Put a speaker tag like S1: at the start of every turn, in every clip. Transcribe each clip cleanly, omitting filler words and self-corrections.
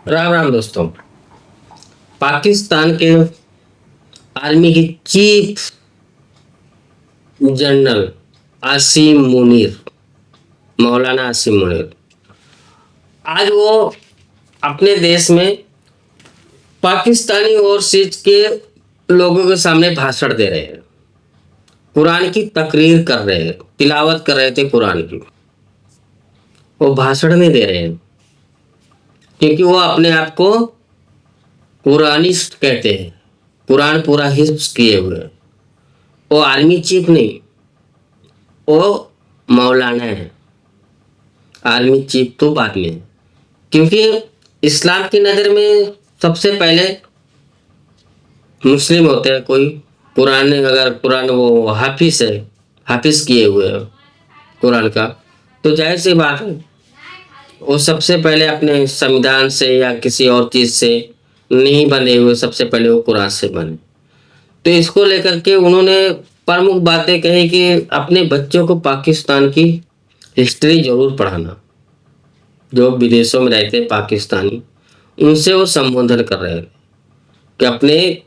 S1: राम राम दोस्तों। पाकिस्तान के आर्मी के चीफ जनरल आसिम मुनीर, मौलाना आसिम मुनीर, आज वो अपने देश में पाकिस्तानी ओवरसीज के लोगों के सामने भाषण दे रहे हैं। कुरान की तकरीर कर रहे हैं, तिलावत कर रहे थे कुरान की। वो भाषण नहीं दे रहे हैं क्योंकि वो अपने आप को कुरानिस्ट कहते हैं, कुरान पूरा हिफ्ज किए हुए। वो आर्मी चीफ नहीं, वो मौलाना है। आर्मी चीफ तो बाद में, क्योंकि इस्लाम की नज़र में सबसे पहले मुस्लिम होते हैं। कोई कुरान, अगर कुरान वो हाफिज है, हाफिज किए हुए हैं कुरान का, तो जाहिर सी बात है वो सबसे पहले अपने संविधान से या किसी और चीज़ से नहीं बने हुए, सबसे पहले वो कुरान से बने। तो इसको लेकर के उन्होंने प्रमुख बातें कही कि अपने बच्चों को पाकिस्तान की हिस्ट्री जरूर पढ़ाना। जो विदेशों में रहते हैं पाकिस्तानी, उनसे वो संबोधन कर रहे हैं कि अपने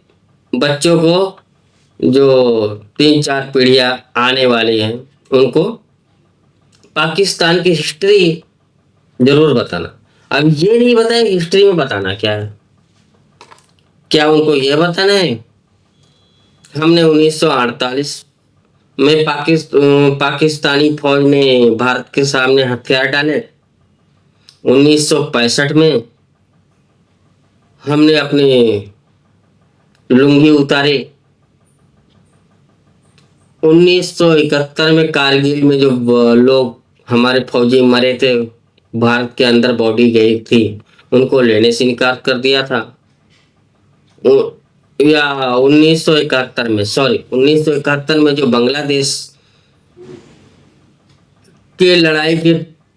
S1: बच्चों को, जो 3-4 पीढ़ियाँ आने वाली हैं, उनको पाकिस्तान की हिस्ट्री जरूर बताना। अब ये नहीं बताया हिस्ट्री में बताना क्या है। क्या उनको ये बताना है हमने 1948 में पाकिस्तानी फौज ने भारत के सामने हथियार डाले, 1965 में हमने अपने लुंगी उतारे, 1971 में कारगिल में जो लोग हमारे फौजी मरे थे, भारत के अंदर बॉडी गई थी, उनको लेने से इनकार कर दिया था। या 1971 में, सॉरी 1971 में जो बांग्लादेश के लड़ाई के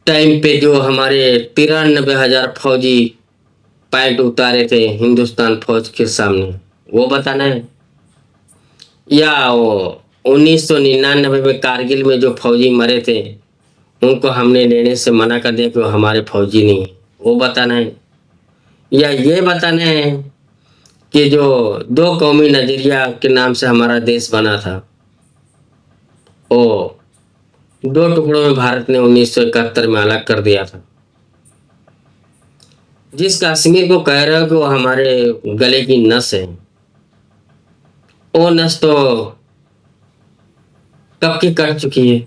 S1: टाइम पे जो हमारे 93,000 फौजी पैंट उतारे थे हिंदुस्तान फौज के सामने, वो बताना है। या वो 1999 में कारगिल में जो फौजी मरे थे, उनको हमने लेने से मना कर दिया कि वो हमारे फौजी नहीं, वो बताना है। या ये बताना है कि जो 2 कौमी नजरिया के नाम से हमारा देश बना था, वो 2 टुकड़ों में भारत ने 1971 में अलग कर दिया था। जिस कश्मीर को कह रहे हो कि वो हमारे गले की नस है, वो नस तो कब की कट चुकी है।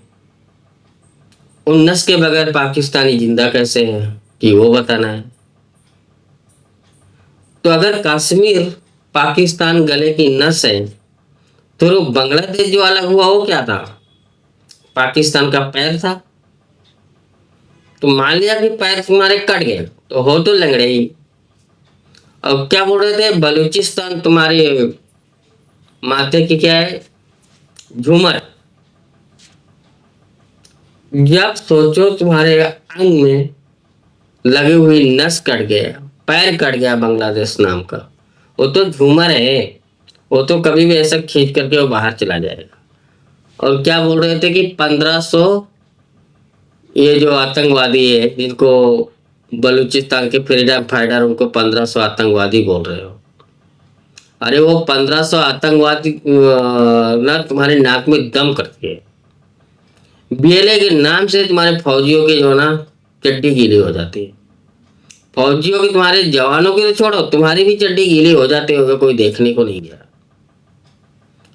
S1: उन नस के बगैर पाकिस्तानी जिंदा कैसे है कि वो बताना है। तो अगर कश्मीर पाकिस्तान गले की नस है, तो वो बांग्लादेश जो अलग हुआ वो क्या था? पाकिस्तान का पैर था। तो मान लिया कि पैर तुम्हारे कट गए तो हो तो लंगड़े ही। अब क्या बोल रहे थे, बलूचिस्तान तुम्हारे माथे की क्या है, झूमर। जब सोचो तुम्हारे अंग में लगी हुई नस कट गया, पैर कट गया बांग्लादेश नाम का, वो तो झूमर है। वो तो कभी भी ऐसा खींच करके वो बाहर चला जाएगा। और क्या बोल रहे थे कि 1500 ये जो आतंकवादी है, जिनको बलूचिस्तान के फ्रीडम फाइटर, उनको 1500 आतंकवादी बोल रहे हो। अरे वो 1500 आतंकवादी ना तुम्हारे नाक में दम करती है। बीएलए के नाम से तुम्हारे फौजियों की जो ना चड्डी गीली हो जाती है। फौजियों की, तुम्हारे जवानों की तो छोड़ो, तुम्हारी भी चड्डी गीली हो जाती होगा, कोई देखने को नहीं गया।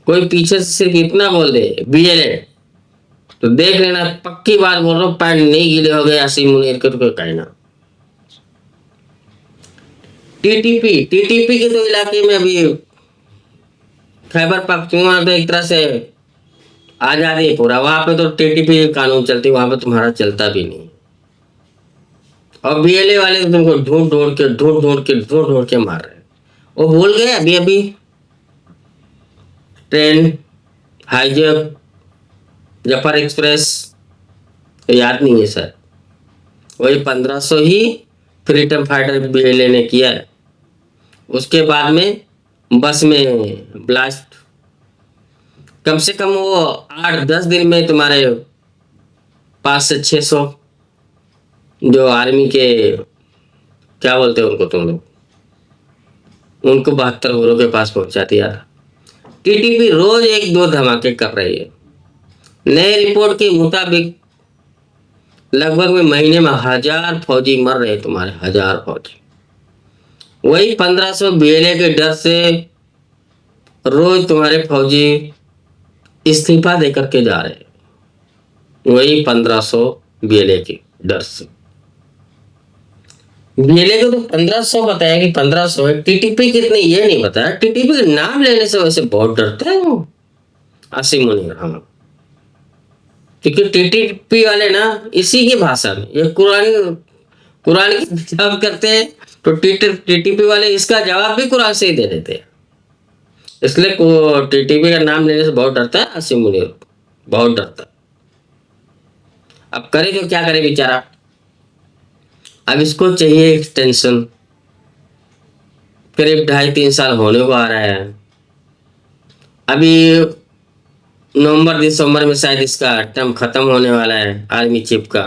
S1: कोई पीछे से सिर्फ इतना बोल दे बीएलए, तो देख लेना, पक्की बात बोल रहा हूँ, पैंट नहीं गीले हो गए आसिम मुनीर के, तो कहना। टीटीपी के तो इलाके में अभी खैबर पख्तूनख्वा तो एक तरह से आजादी है पूरा, वहां पे तो टीटीपी कानून चलती, वहां पे तुम्हारा चलता भी नहीं। और बीएलए वाले तो तुमको ढूंढ ढूंढ के मार रहे हैं। वो भूल गए अभी अभी ट्रेन हाईजैक, जफर एक्सप्रेस, याद नहीं है सर। वही 1500 ही फ्रीडम फाइटर बीएलए ने किया है। उसके बाद में बस में ब्लास्ट, कम से कम वो 8-10 दिन में तुम्हारे 500 से 600 जो आर्मी के क्या बोलते हो उनको तुम लोग? उनको 72 ओवरों के पास पहुंचा दिया। टीटीपी रोज एक दो धमाके कर रही है। नई रिपोर्ट के मुताबिक लगभग में महीने में 1000 फौजी मर रहे, तुम्हारे 1000 फौजी। वही 1500 बीएलए के डर से रोज तुम्हारे फौजी इस्तीफा देकर के जा रहे हैं। वही 1500 बीएलए के डर से। बीएलए को तो 1500 बताया कि 1500 है, टीटीपी कितने ये नहीं बताया। टीटीपी का नाम लेने से वैसे बहुत डरते हैं वो आसिम मुनीर। हाँ, क्योंकि टीटीपी वाले ना इसी की भाषा में ये कुरान कुरान की जवाब करते हैं, तो टीटीपी वाले इसका जवाब भी कुरान से ही दे देते हैं। इसलिए टीटीपी का नाम लेने से बहुत डरता है आसिम मुनीर, बहुत डरता है। अब करे तो क्या करे बेचारा। अब इसको चाहिए एक्सटेंशन, करीब 2.5-3 साल होने को आ रहा है। अभी नवंबर दिसंबर में शायद इसका टर्म खत्म होने वाला है आर्मी चीफ का।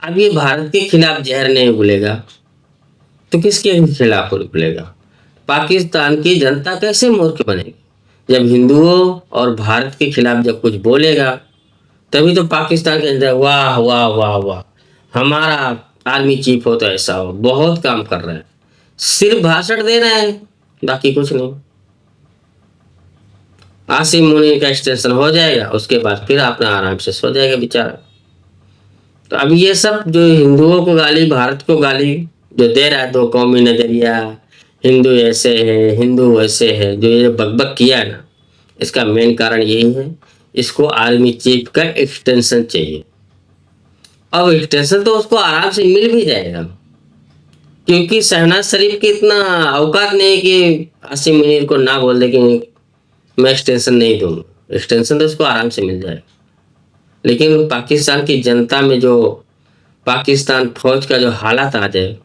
S1: अब ये भारत के खिलाफ जहर नहीं घुलेगा तो किसके खिलाफ घुलेगा? पाकिस्तान की जनता कैसे मूर्ख बनेगी? जब हिंदुओं और भारत के खिलाफ जब कुछ बोलेगा तभी तो पाकिस्तान के अंदर वाह वाह वाह वाह, हमारा आर्मी चीफ हो तो ऐसा हो, बहुत काम कर रहा है। सिर्फ भाषण दे रहे हैं, बाकी कुछ नहीं। आसिम मुनीर का एक्सटेंशन हो जाएगा, उसके बाद फिर अपना आराम से सो जाएगा बेचारा। तो अब ये सब जो हिंदुओं को गाली, भारत को गाली जो दे रहा है, 2 कौमी नजरिया, हिंदू ऐसे है हिंदू वैसे है, जो ये बकबक किया है ना, इसका मेन कारण यही है, इसको आर्मी चीफ का एक्सटेंशन चाहिए। अब एक्सटेंशन तो उसको आराम से मिल भी जाएगा, क्योंकि शहनाज शरीफ की इतना औकात नहीं है कि आसिम मुनीर को ना बोल दे कि मैं एक्सटेंशन नहीं दूंगा। एक्सटेंशन तो उसको आराम से मिल जाएगा। लेकिन पाकिस्तान की जनता में जो पाकिस्तान फौज का जो हालात आ जाए,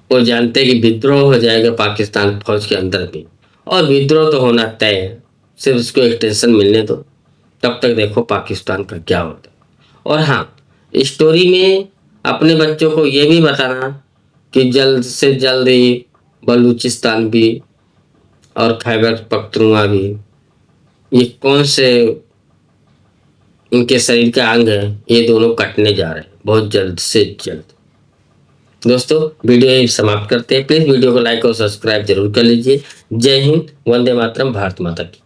S1: वो जानते कि विद्रोह हो जाएगा पाकिस्तान फौज के अंदर भी, और विद्रोह तो होना तय है। सिर्फ उसको एक्सटेंशन मिलने दो, तब तक देखो पाकिस्तान का क्या होता है। और हाँ, स्टोरी में अपने बच्चों को ये भी बताना कि जल्द से जल्द ही बलूचिस्तान भी और खैबर पख्तूनख्वा भी, ये कौन से उनके शरीर का अंग है, ये दोनों कटने जा रहे हैं बहुत जल्द से जल्द। दोस्तों, वीडियो यही समाप्त करते हैं। प्लीज वीडियो को लाइक और सब्सक्राइब जरूर कर लीजिए। जय हिंद, वंदे मातरम, भारत माता की।